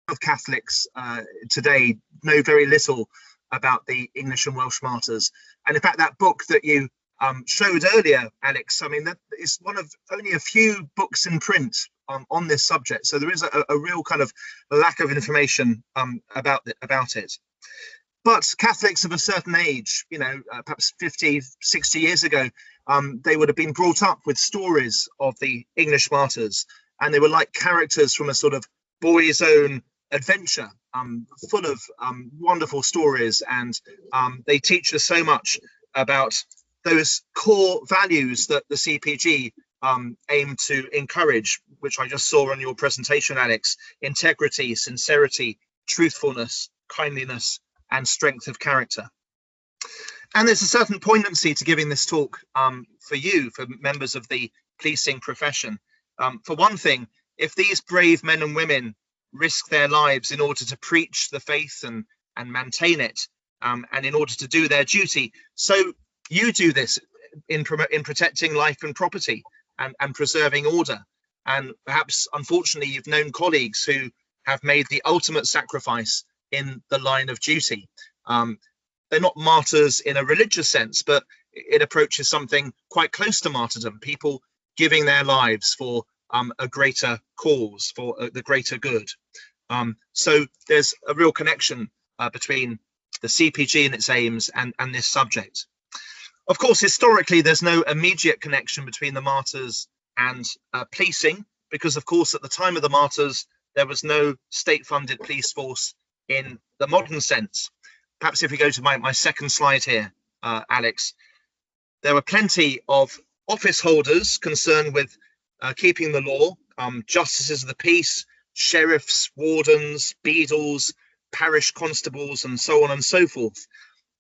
of Catholics today know very little about the English and Welsh martyrs. And in fact, that book that you showed earlier, Alex, I mean, that is one of only a few books in print on this subject. So there is a real kind of lack of information about it. But Catholics of a certain age, you know, perhaps 50, 60 years ago, they would have been brought up with stories of the English martyrs, and they were like characters from a sort of boy's own adventure, full of wonderful stories, and they teach us so much about those core values that the CPG aim to encourage, which I just saw on your presentation, Alex: integrity, sincerity, truthfulness, kindliness, and strength of character. And there's a certain poignancy to giving this talk for you, for members of the policing profession. For one thing, if these brave men and women risk their lives in order to preach the faith and maintain it, and in order to do their duty, so you do this in protecting life and property and preserving order. And perhaps, unfortunately, you've known colleagues who have made the ultimate sacrifice in the line of duty. They're not martyrs in a religious sense, but it approaches something quite close to martyrdom, people giving their lives for a greater cause, for the greater good. So there's a real connection between the CPG and its aims and this subject. Of course, historically, there's no immediate connection between the martyrs and policing, because, of course, at the time of the martyrs, there was no state-funded police force in the modern sense. Perhaps if we go to my second slide here, Alex, there were plenty of office holders concerned with keeping the law, justices of the peace, sheriffs, wardens, beadles, parish constables, and so on and so forth.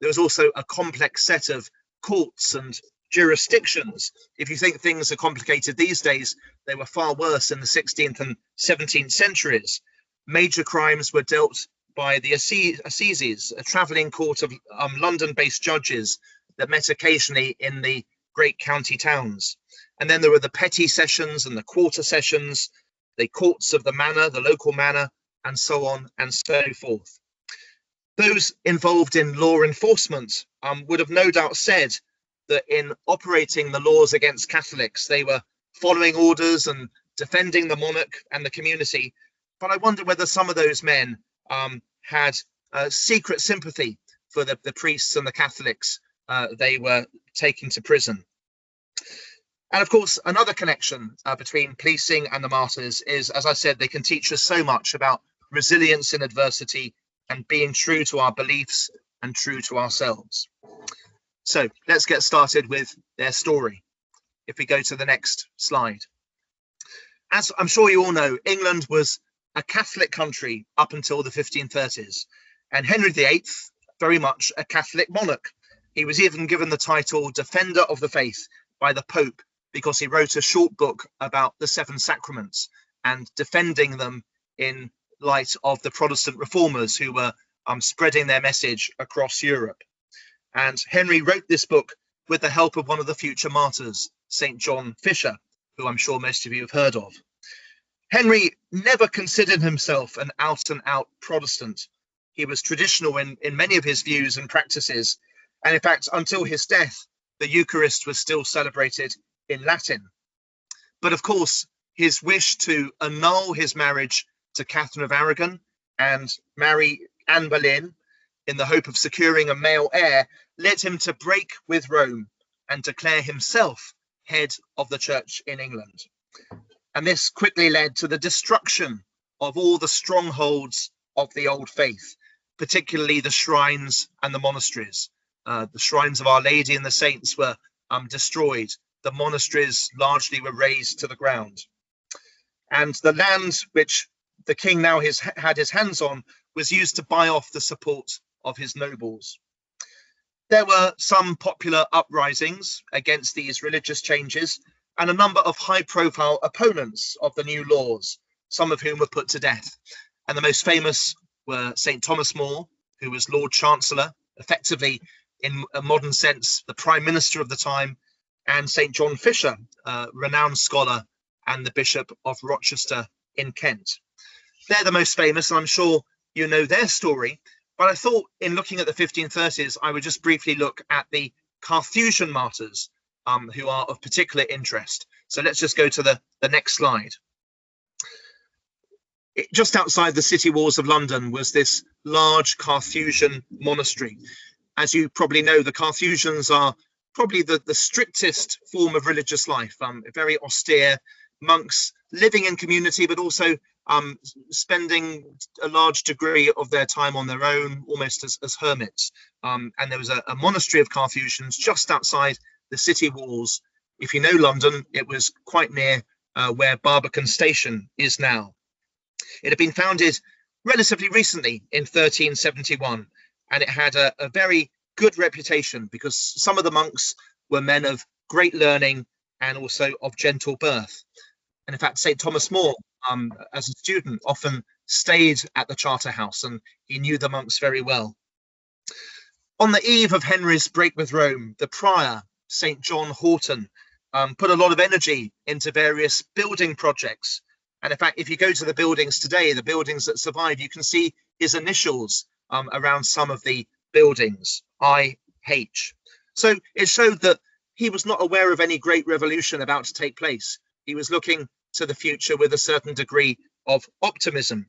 There was also a complex set of courts and jurisdictions. If you think things are complicated these days, they were far worse in the 16th and 17th centuries. Major crimes were dealt by the Assizes, a travelling court of London-based judges that met occasionally in the great county towns. And then there were the petty sessions and the quarter sessions, the courts of the manor, the local manor, and so on and so forth. Those involved in law enforcement would have no doubt said that in operating the laws against Catholics, they were following orders and defending the monarch and the community. But I wonder whether some of those men had secret sympathy for the priests and the Catholics they were taking to prison. And of course, another connection between policing and the martyrs is, as I said, they can teach us so much about resilience in adversity and being true to our beliefs and true to ourselves. So let's get started with their story. If we go to the next slide. As I'm sure you all know, England was a Catholic country up until the 1530s, and Henry VIII, very much a Catholic monarch. He was even given the title Defender of the Faith by the Pope because he wrote a short book about the seven sacraments and defending them in light of the Protestant reformers who were spreading their message across Europe. And Henry wrote this book with the help of one of the future martyrs, St. John Fisher, who I'm sure most of you have heard of. Henry never considered himself an out-and-out Protestant. He was traditional in many of his views and practices, and in fact, until his death, the Eucharist was still celebrated in Latin. But of course, his wish to annul his marriage to Catherine of Aragon and marry Anne Boleyn in the hope of securing a male heir led him to break with Rome and declare himself head of the church in England. And this quickly led to the destruction of all the strongholds of the old faith, particularly the shrines and the monasteries. The shrines of Our Lady and the saints were destroyed. The monasteries largely were razed to the ground. And the land which the king now had his hands on was used to buy off the support of his nobles. There were some popular uprisings against these religious changes and a number of high-profile opponents of the new laws, some of whom were put to death. And the most famous were St. Thomas More, who was Lord Chancellor, effectively, in a modern sense, the Prime Minister of the time, and St. John Fisher, a renowned scholar and the Bishop of Rochester in Kent. They're the most famous, and I'm sure you know their story. But I thought in looking at the 1530s, I would just briefly look at the Carthusian martyrs, who are of particular interest. So let's just go to the next slide. Just outside the city walls of London was this large Carthusian monastery. As you probably know, the Carthusians are probably the strictest form of religious life, very austere monks living in community, but also spending a large degree of their time on their own, almost as hermits. And there was a monastery of Carthusians just outside the city walls. If you know London, it was quite near where Barbican Station is now. It had been founded relatively recently in 1371, and it had a very good reputation because some of the monks were men of great learning and also of gentle birth. And in fact, St. Thomas More, as a student, often stayed at the Charterhouse, and he knew the monks very well. On the eve of Henry's break with Rome, the prior, St. John Horton, put a lot of energy into various building projects. And in fact, if you go to the buildings today, the buildings that survive, you can see his initials around some of the buildings, IH. So it showed that he was not aware of any great revolution about to take place. He was looking to the future with a certain degree of optimism.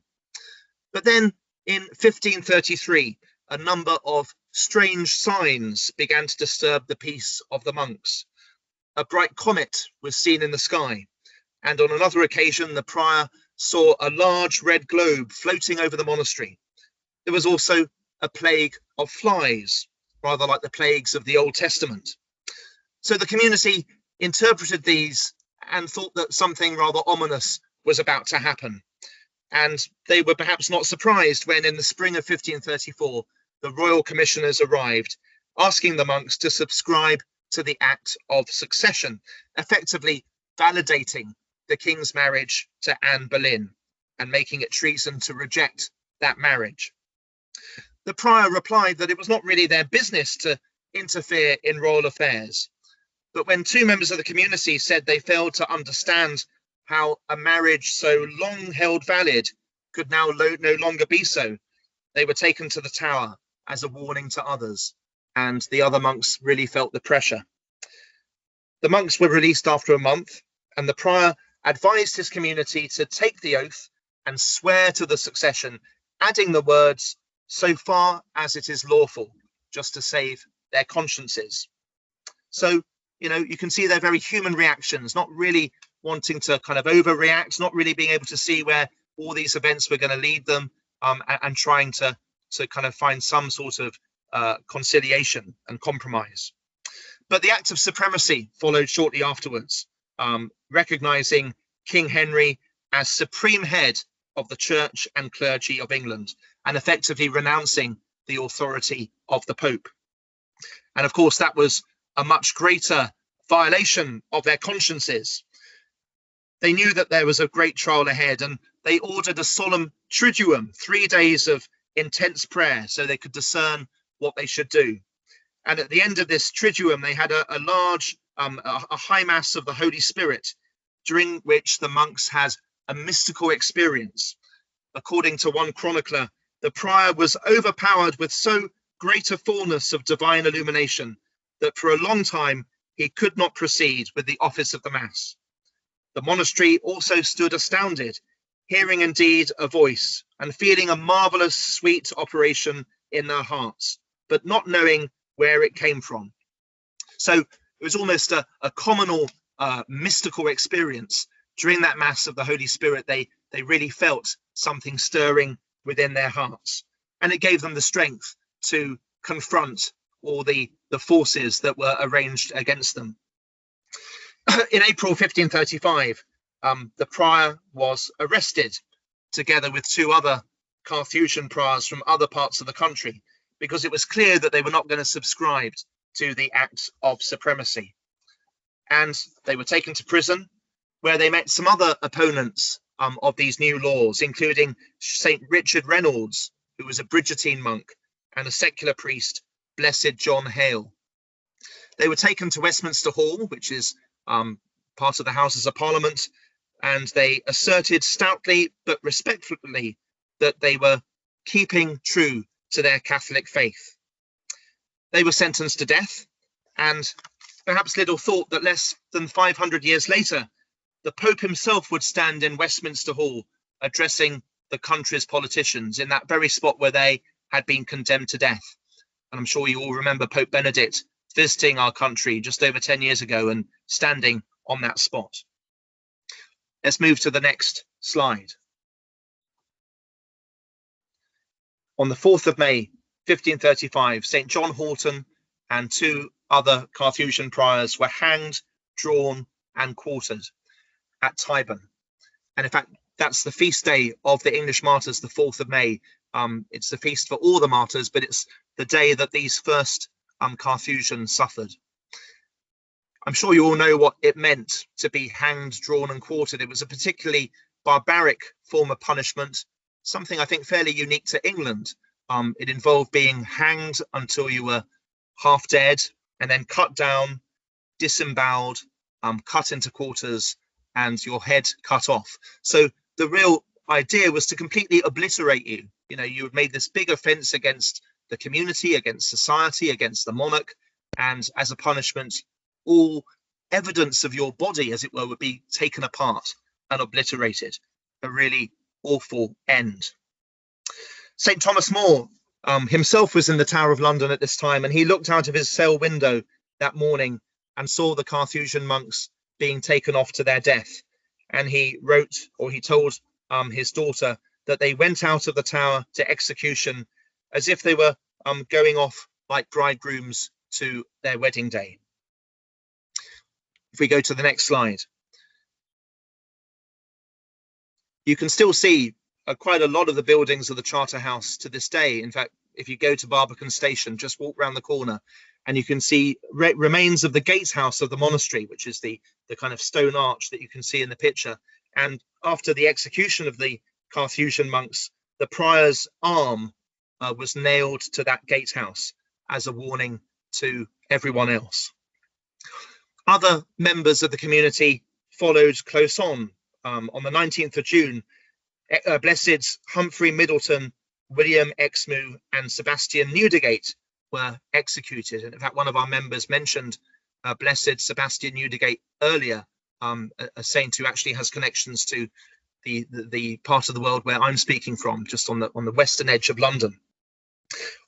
But then in 1533, a number of strange signs began to disturb the peace of the monks. A bright comet was seen in the sky, and on another occasion, the prior saw a large red globe floating over the monastery. There was also a plague of flies, rather like the plagues of the Old Testament. So the community interpreted these and thought that something rather ominous was about to happen. And they were perhaps not surprised when in the spring of 1534, the royal commissioners arrived, asking the monks to subscribe to the Act of Succession, effectively validating the king's marriage to Anne Boleyn and making it treason to reject that marriage. The prior replied that it was not really their business to interfere in royal affairs. But when two members of the community said they failed to understand how a marriage so long held valid could now no longer be so, they were taken to the Tower as a warning to others, and the other monks really felt the pressure. The monks were released after a month, and the prior advised his community to take the oath and swear to the succession, adding the words, "so far as it is lawful," just to save their consciences. So, you can see their very human reactions, not really wanting to kind of overreact, not really being able to see where all these events were going to lead them, and trying to kind of find some sort of conciliation and compromise. But the Act of Supremacy followed shortly afterwards, recognizing King Henry as supreme head of the church and clergy of England and effectively renouncing the authority of the Pope. And of course, that was a much greater violation of their consciences. They knew that there was a great trial ahead, and they ordered a solemn triduum, 3 days of intense prayer, so they could discern what they should do. And at the end of this triduum, they had a large, a high mass of the Holy Spirit, during which the monks had a mystical experience. According to one chronicler, the prior was overpowered with so great a fullness of divine illumination that for a long time he could not proceed with the office of the Mass. The monastery also stood astounded, hearing indeed a voice and feeling a marvelous sweet operation in their hearts, but not knowing where it came from. So it was almost a communal mystical experience. During that Mass of the Holy Spirit, they really felt something stirring within their hearts, and it gave them the strength to confront all the forces that were arranged against them. In April 1535, the prior was arrested together with 2 other Carthusian priors from other parts of the country, because it was clear that they were not going to subscribe to the Act of Supremacy. And they were taken to prison, where they met some other opponents of these new laws, including St. Richard Reynolds, who was a Bridgetine monk, and a secular priest, Blessed John Hale. They were taken to Westminster Hall, which is part of the Houses of Parliament, and they asserted stoutly but respectfully that they were keeping true to their Catholic faith. They were sentenced to death, and perhaps little thought that less than 500 years later, the Pope himself would stand in Westminster Hall addressing the country's politicians in that very spot where they had been condemned to death. And I'm sure you all remember Pope Benedict visiting our country just over 10 years ago and standing on that spot. Let's move to the next slide. On the 4th of May, 1535, St. John Horton and 2 other Carthusian priors were hanged, drawn and quartered at Tyburn. And in fact, that's the feast day of the English martyrs, the 4th of May. It's the feast for all the martyrs, but it's the day that these first Carthusians suffered. I'm sure you all know what it meant to be hanged, drawn and quartered. It was a particularly barbaric form of punishment, something I think fairly unique to England. It involved being hanged until you were half dead and then cut down, disemboweled, cut into quarters and your head cut off. So the real idea was to completely obliterate you. You know, you had made this big offense against the community, against society, against the monarch, and as a punishment, all evidence of your body, as it were, would be taken apart and obliterated. A really awful end. St. Thomas More himself was in the Tower of London at this time, and he looked out of his cell window that morning and saw the Carthusian monks being taken off to their death. And he wrote, or he told his daughter, that they went out of the tower to execution as if they were going off like bridegrooms to their wedding day. If we go to the next slide, you can still see quite a lot of the buildings of the Charterhouse to this day. In fact, if you go to Barbican Station, just walk round the corner and you can see remains of the gatehouse of the monastery, which is the kind of stone arch that you can see in the picture. And after the execution of the Carthusian monks, the prior's arm was nailed to that gatehouse as a warning to everyone else. Other members of the community followed close on. On the 19th of June, Blesseds Humphrey Middleton, William Exmouth and Sebastian Newdigate were executed. And in fact, one of our members mentioned Blessed Sebastian Newdigate earlier, a saint who actually has connections to the part of the world where I'm speaking from, just on the western edge of London.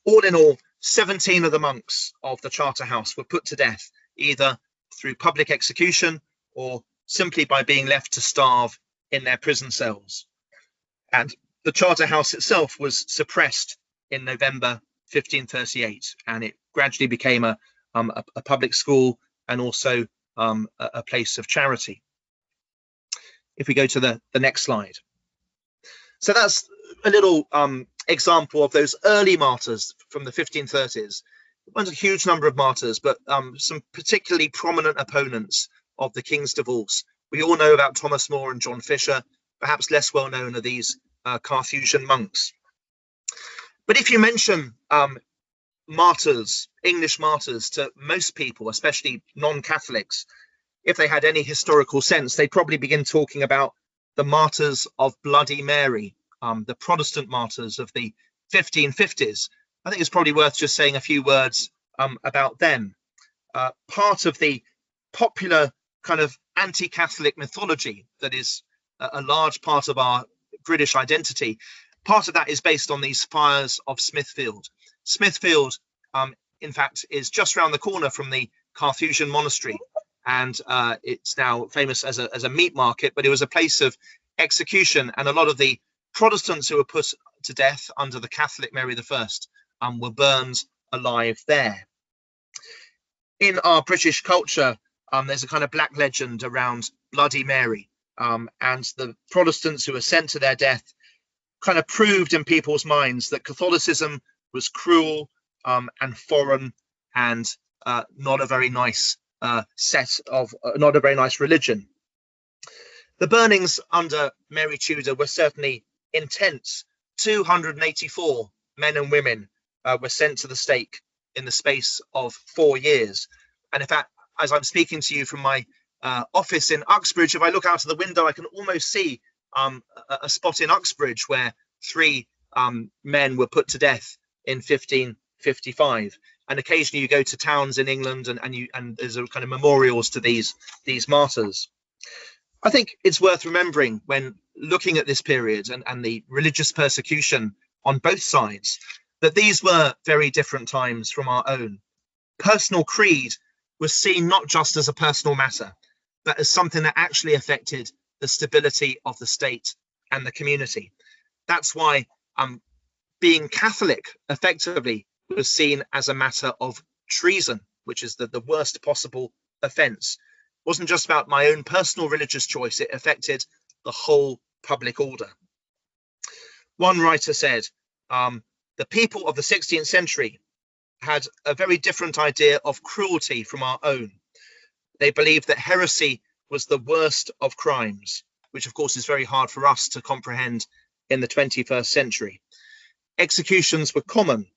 All in all, 17 of the monks of the Charterhouse were put to death, either through public execution or simply by being left to starve in their prison cells. And the Charterhouse itself was suppressed in November 1538, and it gradually became a public school and also a place of charity. If we go to the next slide. So that's a little example of those early martyrs from the 1530s. There wasn't a huge number of martyrs, but some particularly prominent opponents of the King's divorce. We all know about Thomas More and John Fisher. Perhaps less well known are these Carthusian monks. But if you mention martyrs, English martyrs, to most people, especially non-Catholics, if they had any historical sense, they'd probably begin talking about the martyrs of Bloody Mary, the Protestant martyrs of the 1550s. I think it's probably worth just saying a few words about them. Part of the popular kind of anti-Catholic mythology that is a large part of our British identity, part of that is based on these fires of Smithfield. Smithfield, in fact, is just around the corner from the Carthusian monastery, and it's now famous as a meat market, but it was a place of execution, and a lot of the Protestants who were put to death under the Catholic Mary I were burned alive there. In our British culture, there's a kind of black legend around Bloody Mary, and the Protestants who were sent to their death kind of proved in people's minds that Catholicism was cruel and foreign and not a very nice not a very nice religion. The burnings under Mary Tudor were certainly intense. 284 men and women were sent to the stake in the space of 4 years. And in fact, as I'm speaking to you from my office in Uxbridge, if I look out of the window, I can almost see a spot in Uxbridge where 3 men were put to death in 1555. And occasionally you go to towns in England and there's a kind of memorials to these martyrs. I think it's worth remembering when looking at this period and the religious persecution on both sides, that these were very different times from our own. Personal creed was seen not just as a personal matter, but as something that actually affected the stability of the state and the community. That's why being Catholic effectively was seen as a matter of treason, which is the worst possible offence. It wasn't just about my own personal religious choice, it affected the whole public order. One writer said, the people of the 16th century had a very different idea of cruelty from our own. They believed that heresy was the worst of crimes, which of course is very hard for us to comprehend in the 21st century. Executions were common,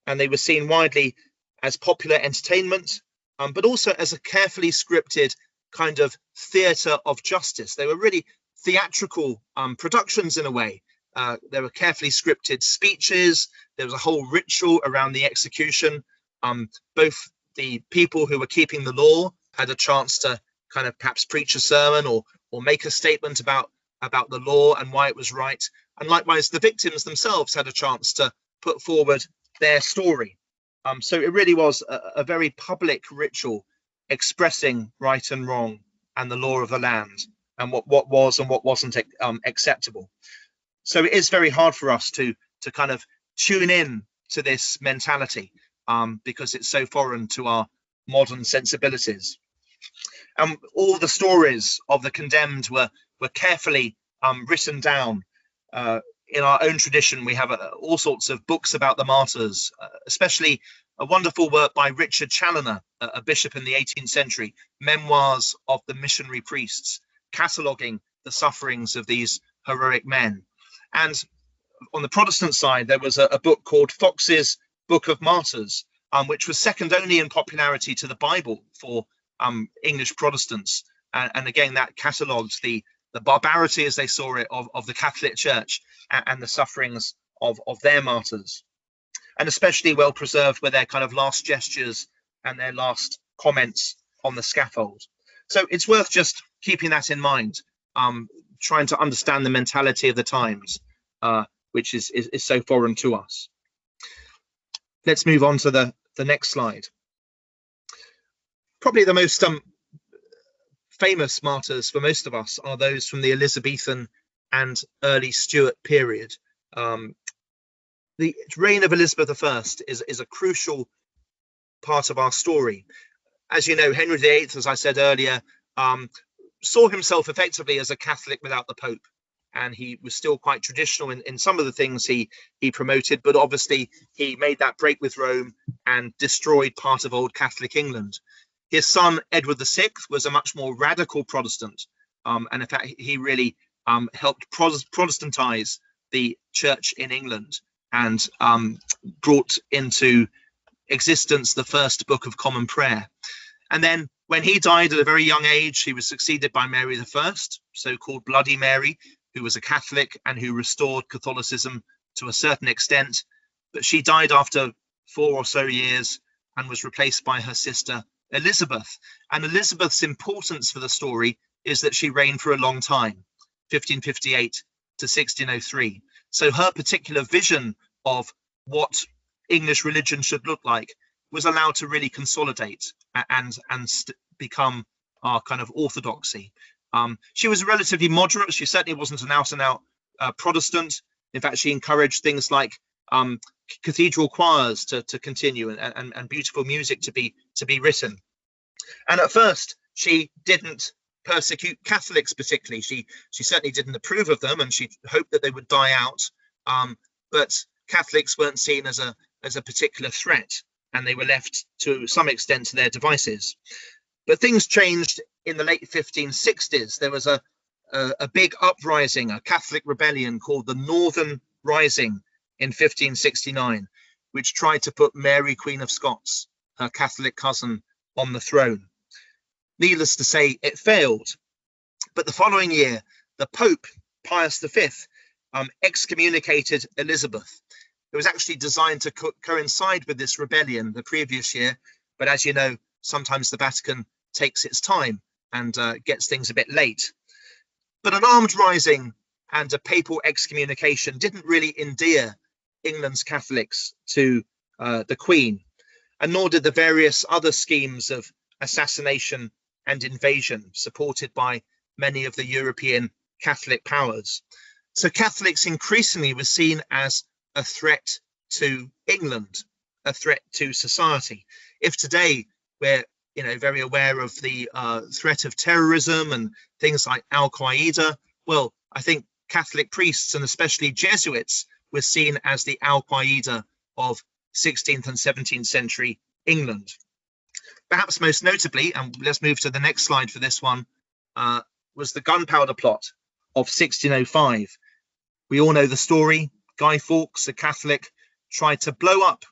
and they were seen widely as popular entertainment, but also as a carefully scripted kind of theatre of justice. They were really theatrical productions in a way. There were carefully scripted speeches. There was a whole ritual around the execution. Both the people who were keeping the law had a chance to kind of perhaps preach a sermon or make a statement about the law and why it was right. And likewise, the victims themselves had a chance to put forward their story. So it really was a very public ritual expressing right and wrong and the law of the land and what was and what wasn't acceptable. So it is very hard for us to kind of tune in to this mentality because it's so foreign to our modern sensibilities. All the stories of the condemned were carefully written down. In our own tradition, we have all sorts of books about the martyrs, especially a wonderful work by Richard Challoner, a bishop in the 18th century, Memoirs of the Missionary Priests, cataloguing the sufferings of these heroic men. And on the Protestant side, there was a book called Fox's Book of Martyrs, which was second only in popularity to the Bible for English Protestants. And again, that catalogued the barbarity, as they saw it, of the Catholic Church and the sufferings of their martyrs. And especially well preserved were their kind of last gestures and their last comments on the scaffold. So it's worth just keeping that in mind, trying to understand the mentality of the times, which is so foreign to us. Let's move on to the next slide. Probably the most famous martyrs for most of us are those from the Elizabethan and early Stuart period. The reign of Elizabeth I is a crucial part of our story. As you know, Henry VIII, as I said earlier, saw himself effectively as a Catholic without the Pope, and he was still quite traditional in some of the things he promoted, but obviously he made that break with Rome and destroyed part of old Catholic England. His son, Edward VI, was a much more radical Protestant, and in fact, he really helped Protestantize the church in England and brought into existence the first Book of Common Prayer. And then when he died at a very young age, he was succeeded by Mary I, so-called Bloody Mary, who was a Catholic and who restored Catholicism to a certain extent. But she died after 4 or so years and was replaced by her sister Elizabeth. And Elizabeth's importance for the story is that she reigned for a long time, 1558 to 1603. So her particular vision of what English religion should look like was allowed to really consolidate and become our kind of orthodoxy. She was relatively moderate. She certainly wasn't an out-and-out Protestant. In fact, she encouraged things like cathedral choirs to continue and beautiful music to be written. And at first, she didn't persecute Catholics particularly. She certainly didn't approve of them, and she hoped that they would die out. But Catholics weren't seen as a particular threat, and they were left to some extent to their devices. But things changed in the late 1560s. There was a big uprising, a Catholic rebellion called the Northern Rising in 1569, which tried to put Mary, Queen of Scots, her Catholic cousin, on the throne. Needless to say, it failed. But the following year, the Pope, Pius V, excommunicated Elizabeth. It was actually designed to coincide with this rebellion the previous year. But as you know, sometimes the Vatican takes its time and gets things a bit late. But an armed rising and a papal excommunication didn't really endear England's Catholics to the Queen, and nor did the various other schemes of assassination and invasion supported by many of the European Catholic powers. So Catholics increasingly were seen as a threat to England, a threat to society. If today we're very aware of the threat of terrorism and things like Al-Qaeda, well, I think Catholic priests and especially Jesuits were seen as the Al-Qaeda of 16th and 17th century England. Perhaps most notably, and let's move to the next slide for this one, was the Gunpowder Plot of 1605. We all know the story. Guy Fawkes, a Catholic, tried to blow up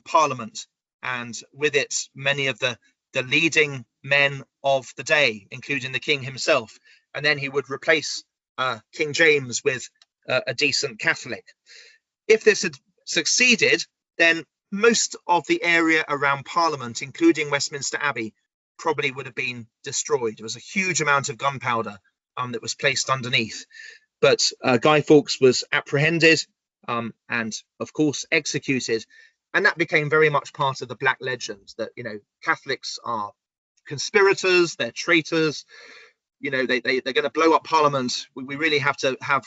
Parliament, and with it many of the leading men of the day, including the King himself, and then he would replace King James with a decent Catholic. If this had succeeded, then most of the area around Parliament, including Westminster Abbey, probably would have been destroyed. There was a huge amount of gunpowder that was placed underneath. But Guy Fawkes was apprehended and, of course, executed. And that became very much part of the Black legend that, Catholics are conspirators, they're traitors, they're going to blow up Parliament. We really have to have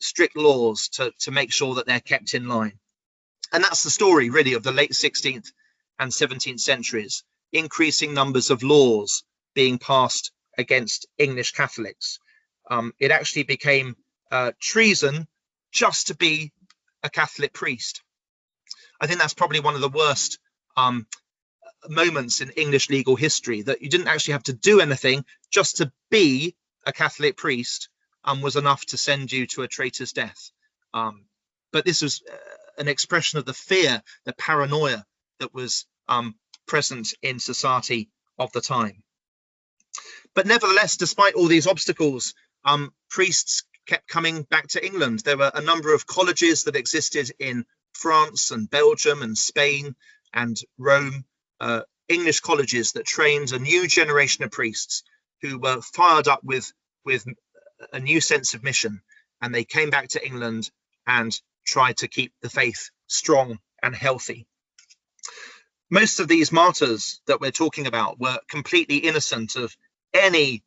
strict laws to make sure that they're kept in line. And that's the story, really, of the late 16th and 17th centuries. Increasing numbers of laws being passed against English Catholics. It actually became treason just to be a Catholic priest. I think that's probably one of the worst moments in English legal history, that you didn't actually have to do anything, just to be a Catholic priest was enough to send you to a traitor's death. But this was an expression of the fear, the paranoia that was present in society of the time. But nevertheless, despite all these obstacles, priests kept coming back to England. There were a number of colleges that existed in France and Belgium and Spain and Rome, English colleges that trained a new generation of priests who were fired up with a new sense of mission, and they came back to England and tried to keep the faith strong and healthy. Most of these martyrs that we're talking about were completely innocent of any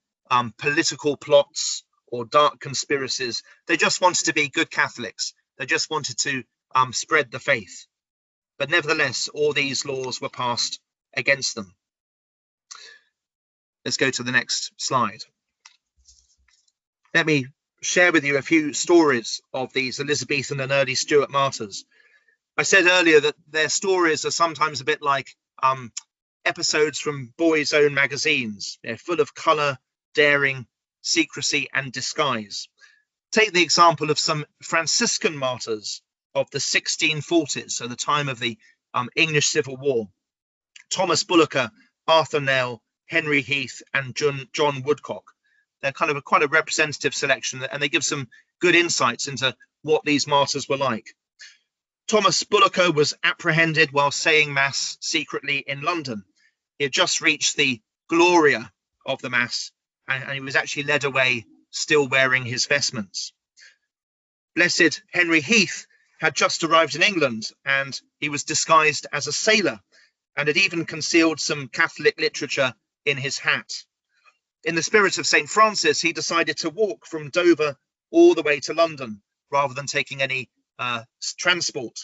political plots or dark conspiracies. They just wanted to be good Catholics. They just wanted to spread the faith. But nevertheless, all these laws were passed against them. Let's go to the next slide. Let me share with you a few stories of these Elizabethan and early Stuart martyrs. I said earlier that their stories are sometimes a bit like episodes from boys' own magazines. They're full of colour, daring, secrecy and disguise. Take the example of some Franciscan martyrs of the 1640s, so the time of the English Civil War. Thomas Bullocker, Arthur Nell, Henry Heath and John Woodcock. They're kind of quite a representative selection, and they give some good insights into what these martyrs were like. Thomas Bullocker was apprehended while saying Mass secretly in London. He had just reached the Gloria of the Mass, and he was actually led away still wearing his vestments. Blessed Henry Heath had just arrived in England, and he was disguised as a sailor and had even concealed some Catholic literature in his hat. In the spirit of St. Francis, he decided to walk from Dover all the way to London rather than taking any transport.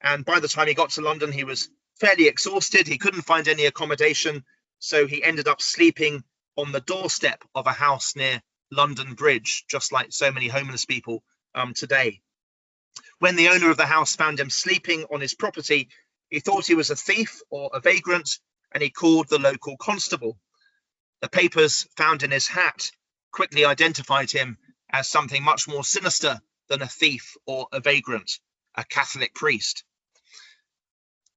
And by the time he got to London, he was fairly exhausted. He couldn't find any accommodation, so he ended up sleeping on the doorstep of a house near London Bridge, just like so many homeless people today. When the owner of the house found him sleeping on his property, he thought he was a thief or a vagrant, and he called the local constable. The papers found in his hat quickly identified him as something much more sinister than a thief or a vagrant, a Catholic priest.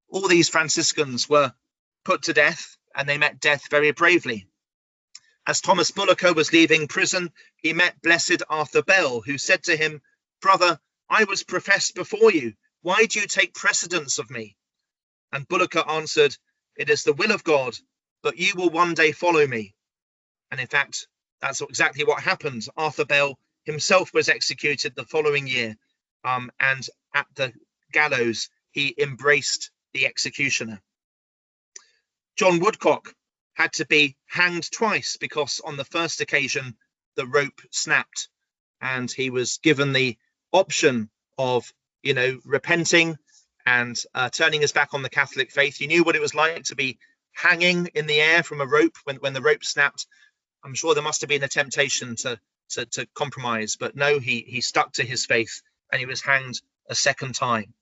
All these Franciscans were put to death, and they met death very bravely. As Thomas Bullocker was leaving prison, he met blessed Arthur Bell, who said to him, "Brother, I was professed before you. Why do you take precedence of me?" And Bullocker answered, "It is the will of God, but you will one day follow me." And in fact, that's exactly what happened. Arthur Bell himself was executed the following year, and at the gallows, he embraced the executioner. John Woodcock had to be hanged twice because on the first occasion, the rope snapped, and he was given the option of, repenting and turning his back on the Catholic faith. He knew what it was like to be hanging in the air from a rope when the rope snapped. I'm sure there must have been a temptation to compromise, but no, he stuck to his faith and he was hanged a second time.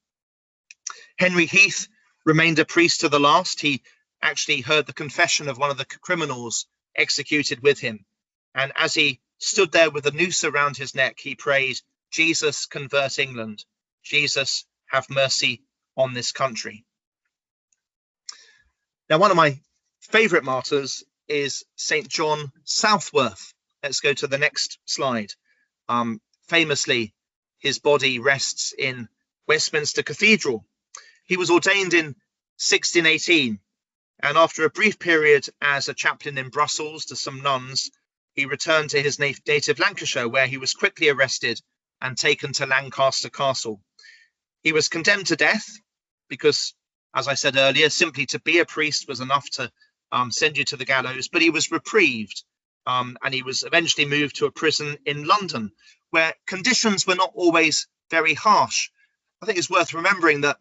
Henry Heath remained a priest to the last. He actually heard the confession of one of the criminals executed with him. And as he stood there with a noose around his neck, he prayed, "Jesus, convert England. Jesus, have mercy on this country." Now, one of my favorite martyrs is St. John Southworth. Let's go to the next slide. Famously, his body rests in Westminster Cathedral. He was ordained in 1618, and after a brief period as a chaplain in Brussels to some nuns, he returned to his native Lancashire, where he was quickly arrested and taken to Lancaster Castle. He was condemned to death because, as I said earlier, simply to be a priest was enough to send you to the gallows, but he was reprieved, and he was eventually moved to a prison in London, where conditions were not always very harsh. I think it's worth remembering that,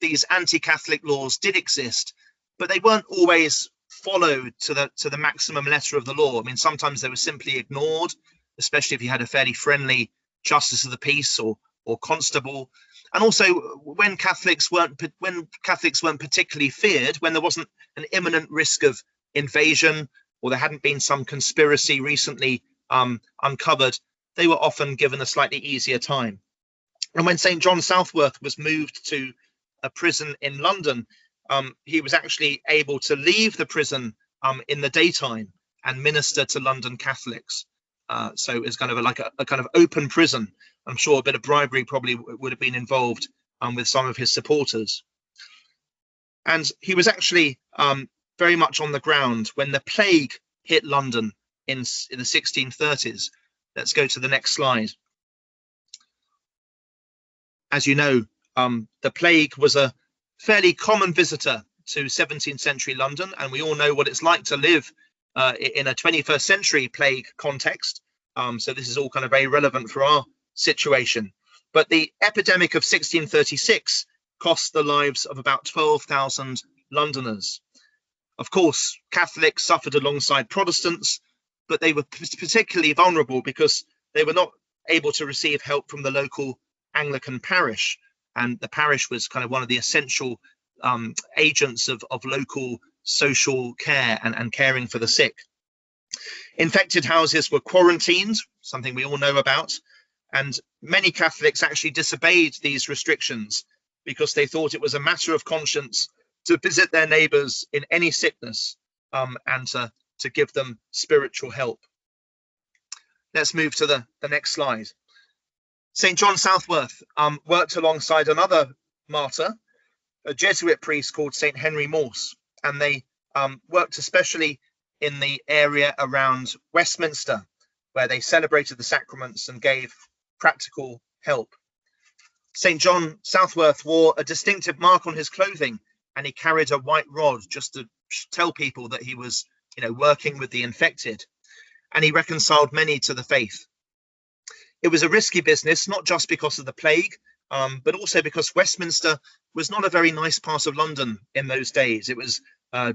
these anti-Catholic laws did exist, but they weren't always followed to the maximum letter of the law. I mean, sometimes they were simply ignored, especially if you had a fairly friendly justice of the peace or constable. And also when Catholics weren't particularly feared, when there wasn't an imminent risk of invasion, or there hadn't been some conspiracy recently uncovered, they were often given a slightly easier time. And when St. John Southworth was moved to a prison in London, he was actually able to leave the prison in the daytime and minister to London Catholics. So it's kind of like a kind of open prison. I'm sure a bit of bribery probably would have been involved with some of his supporters. And he was actually very much on the ground when the plague hit London in the 1630s. Let's go to the next slide. As you know, the plague was a fairly common visitor to 17th century London, and we all know what it's like to live in a 21st century plague context. So this is all kind of very relevant for our situation. But the epidemic of 1636 cost the lives of about 12,000 Londoners. Of course, Catholics suffered alongside Protestants, but they were particularly vulnerable because they were not able to receive help from the local Anglican parish. And the parish was kind of one of the essential agents of local social care and caring for the sick. Infected houses were quarantined, something we all know about, and many Catholics actually disobeyed these restrictions because they thought it was a matter of conscience to visit their neighbours in any sickness and to give them spiritual help. Let's move to the next slide. St. John Southworth worked alongside another martyr, a Jesuit priest called St. Henry Morse, and they worked especially in the area around Westminster, where they celebrated the sacraments and gave practical help. St. John Southworth wore a distinctive mark on his clothing, and he carried a white rod just to tell people that he was, working with the infected, and he reconciled many to the faith. It was a risky business, not just because of the plague, but also because Westminster was not a very nice part of London in those days. It was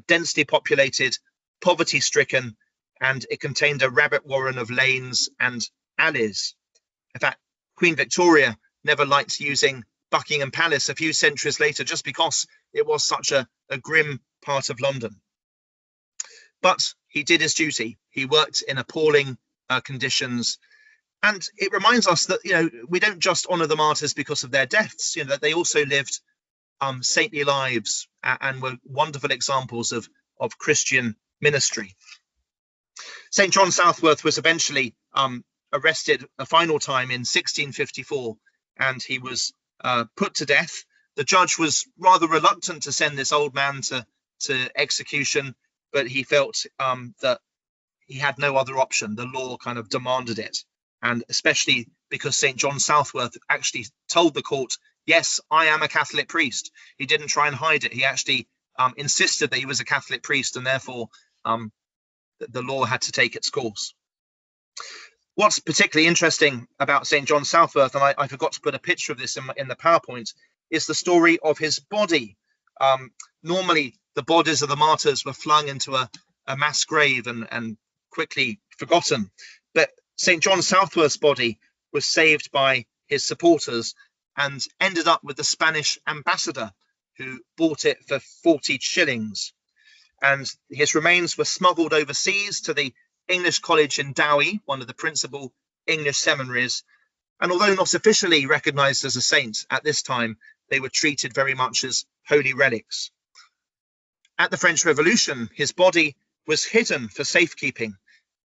densely populated, poverty-stricken, and it contained a rabbit warren of lanes and alleys. In fact, Queen Victoria never liked using Buckingham Palace a few centuries later just because it was such a grim part of London. But he did his duty. He worked in appalling conditions. And it reminds us that, we don't just honour the martyrs because of their deaths, that they also lived saintly lives and were wonderful examples of Christian ministry. St. John Southworth was eventually arrested a final time in 1654, and he was put to death. The judge was rather reluctant to send this old man to execution, but he felt that he had no other option. The law kind of demanded it, and especially because St. John Southworth actually told the court, yes, I am a Catholic priest. He didn't try and hide it. He actually insisted that he was a Catholic priest, and therefore the law had to take its course. What's particularly interesting about St. John Southworth, and I forgot to put a picture of this in the PowerPoint, is the story of his body. Normally, the bodies of the martyrs were flung into a mass grave and quickly forgotten. But St. John Southworth's body was saved by his supporters and ended up with the Spanish ambassador, who bought it for 40 shillings. And his remains were smuggled overseas to the English College in Dowie, one of the principal English seminaries. And although not officially recognized as a saint at this time, they were treated very much as holy relics. At the French Revolution, his body was hidden for safekeeping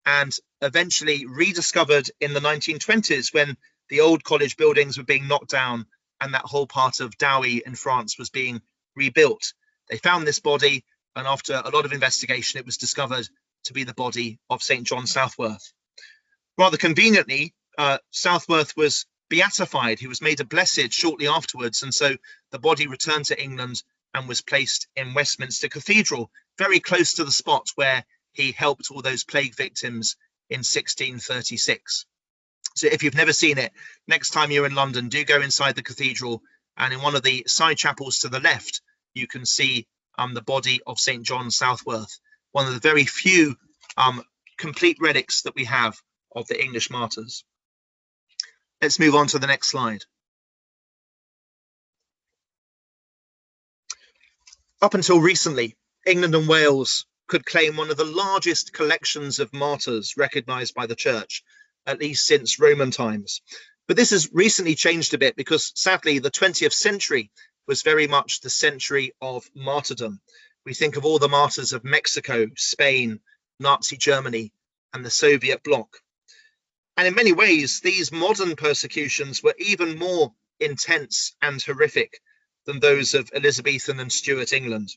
and eventually rediscovered in the 1920s when the old college buildings were being knocked down and that whole part of Dowie in France was being rebuilt. They found this body, and after a lot of investigation, it was discovered to be the body of St. John Southworth. Rather conveniently, Southworth was beatified. He was made a blessed shortly afterwards, and so the body returned to England and was placed in Westminster Cathedral, very close to the spot where he helped all those plague victims in 1636. So if you've never seen it, next time you're in London, do go inside the cathedral, and in one of the side chapels to the left, you can see the body of St. John Southworth, one of the very few complete relics that we have of the English martyrs. Let's move on to the next slide. Up until recently, England and Wales could claim one of the largest collections of martyrs recognised by the Church, at least since Roman times. But this has recently changed a bit because, sadly, the 20th century was very much the century of martyrdom. We think of all the martyrs of Mexico, Spain, Nazi Germany, and the Soviet bloc. And in many ways, these modern persecutions were even more intense and horrific than those of Elizabethan and Stuart England.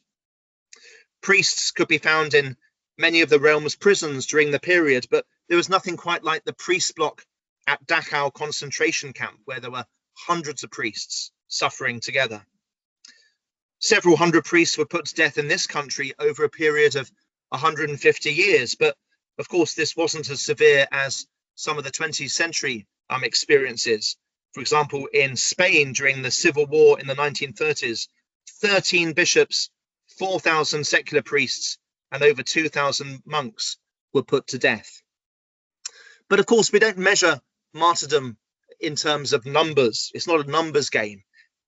Priests could be found in many of the realm's prisons during the period, but there was nothing quite like the priest block at Dachau concentration camp, where there were hundreds of priests suffering together. Several hundred priests were put to death in this country over a period of 150 years, but of course this wasn't as severe as some of the 20th century experiences. For example, in Spain during the Civil War in the 1930s, 13 bishops, 4,000 secular priests, and over 2,000 monks were put to death. But of course, we don't measure martyrdom in terms of numbers. It's not a numbers game.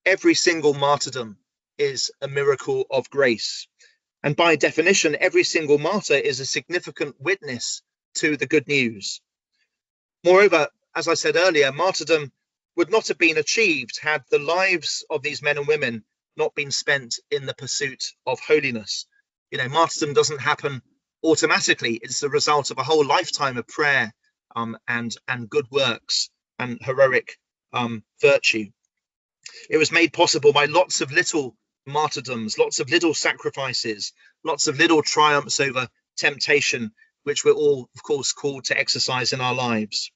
Every single martyrdom is a miracle of grace. And by definition, every single martyr is a significant witness to the good news. Moreover, as I said earlier, martyrdom would not have been achieved had the lives of these men and women not been spent in the pursuit of holiness. You know, martyrdom doesn't happen automatically. It's the result of a whole lifetime of prayer and good works and heroic virtue. It was made possible by lots of little martyrdoms, lots of little sacrifices, lots of little triumphs over temptation, which we're all, of course, called to exercise in our lives.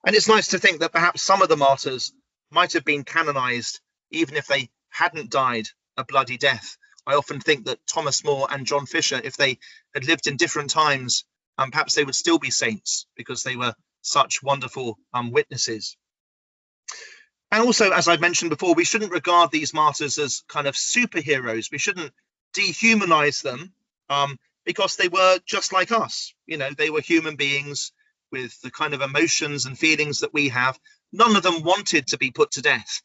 And it's nice to think that perhaps some of the martyrs might have been canonized even if they hadn't died a bloody death. I often think that Thomas More and John Fisher, if they had lived in different times, perhaps they would still be saints because they were such wonderful witnesses. And also, as I've mentioned before, we shouldn't regard these martyrs as kind of superheroes. We shouldn't dehumanize them because they were just like us. You know, they were human beings with the kind of emotions and feelings that we have. None of them wanted to be put to death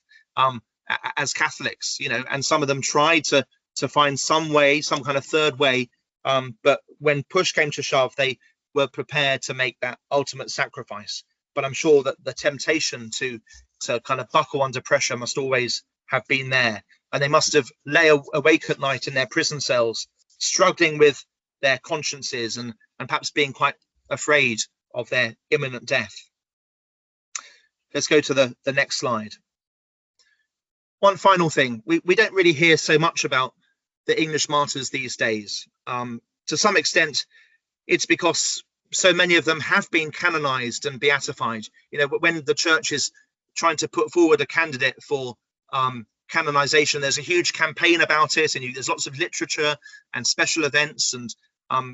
as Catholics, you know, and some of them tried to find some way, some kind of third way. But when push came to shove, they were prepared to make that ultimate sacrifice. But I'm sure that the temptation to kind of buckle under pressure must always have been there. And they must have lay awake at night in their prison cells, struggling with their consciences and perhaps being quite afraid of their imminent death. Let's go to the next slide. One final thing, we don't really hear so much about the English martyrs these days. To some extent, it's because so many of them have been canonized and beatified. You know, when the church is trying to put forward a candidate for canonization, there's a huge campaign about it, and there's lots of literature and special events, and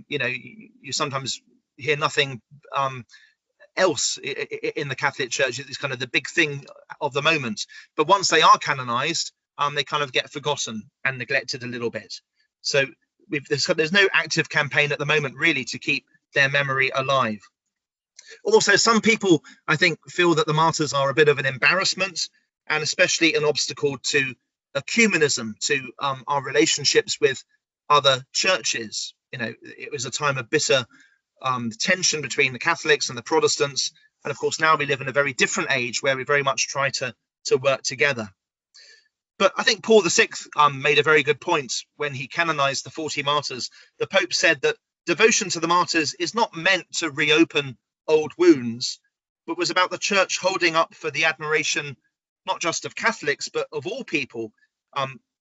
you know, you sometimes hear nothing else in the Catholic Church. It's kind of the big thing of the moment. But once they are canonized, they kind of get forgotten and neglected a little bit. So there's no active campaign at the moment really to keep their memory alive. Also, some people, I think, feel that the martyrs are a bit of an embarrassment, and especially an obstacle to ecumenism, to our relationships with other churches. You know, it was a time of bitter tension between the Catholics and the Protestants, and of course now we live in a very different age where we very much try to work together. But I think Paul VI made a very good point when he canonized the 40 martyrs. The Pope said that devotion to the martyrs is not meant to reopen old wounds, but was about the church holding up for the admiration not just of Catholics but of all people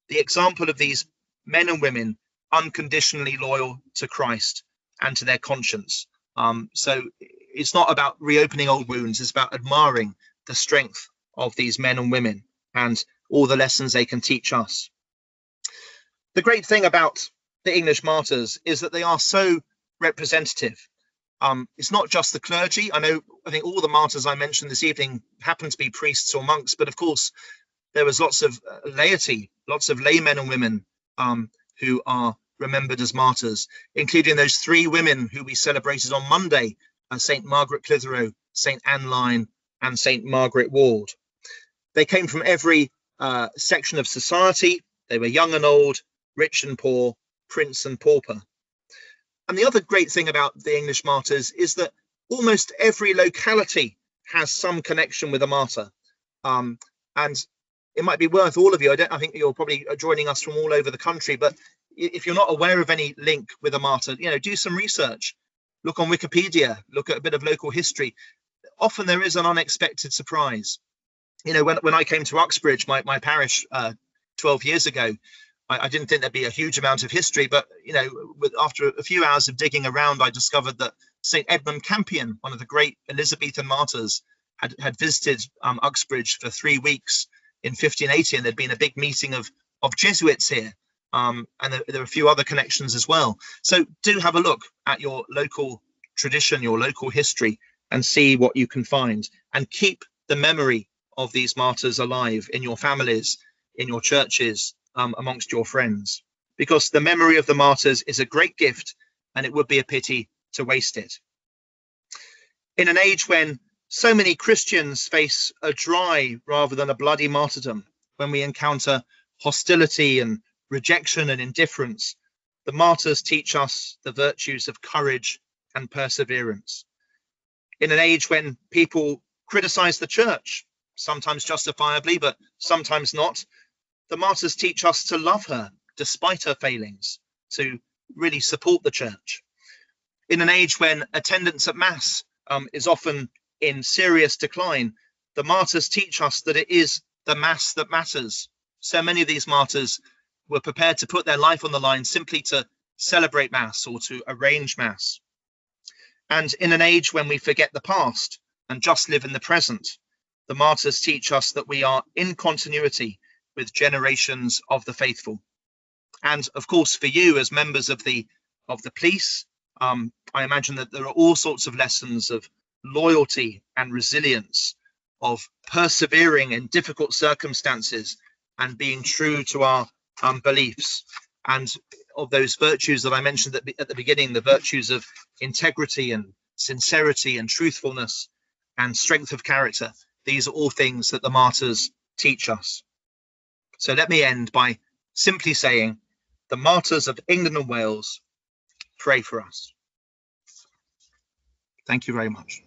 the example of these men and women unconditionally loyal to Christ and to their conscience. So it's not about reopening old wounds, it's about admiring the strength of these men and women and all the lessons they can teach us. The great thing about the English martyrs is that they are so representative. It's not just the clergy. I think all the martyrs I mentioned this evening happen to be priests or monks, but of course there was lots of laity, lots of laymen and women who are remembered as martyrs, including those 3 women who we celebrated on Monday, St. Margaret Clitheroe, St. Anne Lyne, and St. Margaret Ward. They came from every section of society. They were young and old, rich and poor, prince and pauper. And the other great thing about the English martyrs is that almost every locality has some connection with a martyr. And it might be worth all of you, I think you're probably joining us from all over the country, but if you're not aware of any link with a martyr, you know, do some research, look on Wikipedia, look at a bit of local history. Often there is an unexpected surprise. You know, when I came to Uxbridge, my parish 12 years ago, I didn't think there'd be a huge amount of history, but you know, after a few hours of digging around, I discovered that St. Edmund Campion, one of the great Elizabethan martyrs, had visited Uxbridge for 3 weeks in 1580, and there'd been a big meeting of Jesuits here. And there are a few other connections as well. So do have a look at your local tradition, your local history, and see what you can find, and keep the memory of these martyrs alive in your families, in your churches, amongst your friends, because the memory of the martyrs is a great gift, and it would be a pity to waste it. In an age when so many Christians face a dry rather than a bloody martyrdom, when we encounter hostility and rejection and indifference, the martyrs teach us the virtues of courage and perseverance. In an age when people criticize the church, sometimes justifiably, but sometimes not, the martyrs teach us to love her despite her failings, to really support the church. In an age when attendance at Mass is often in serious decline, the martyrs teach us that it is the Mass that matters. So many of these martyrs were prepared to put their life on the line simply to celebrate Mass or to arrange Mass. And in an age when we forget the past and just live in the present, the martyrs teach us that we are in continuity with generations of the faithful. And of course, for you as members of the police, I imagine that there are all sorts of lessons of loyalty and resilience, of persevering in difficult circumstances and being true to our beliefs, and of those virtues that I mentioned at the beginning, the virtues of integrity and sincerity and truthfulness and strength of character. These are all things that the martyrs teach us. So let me end by simply saying, the martyrs of England and Wales, pray for us. Thank you very much.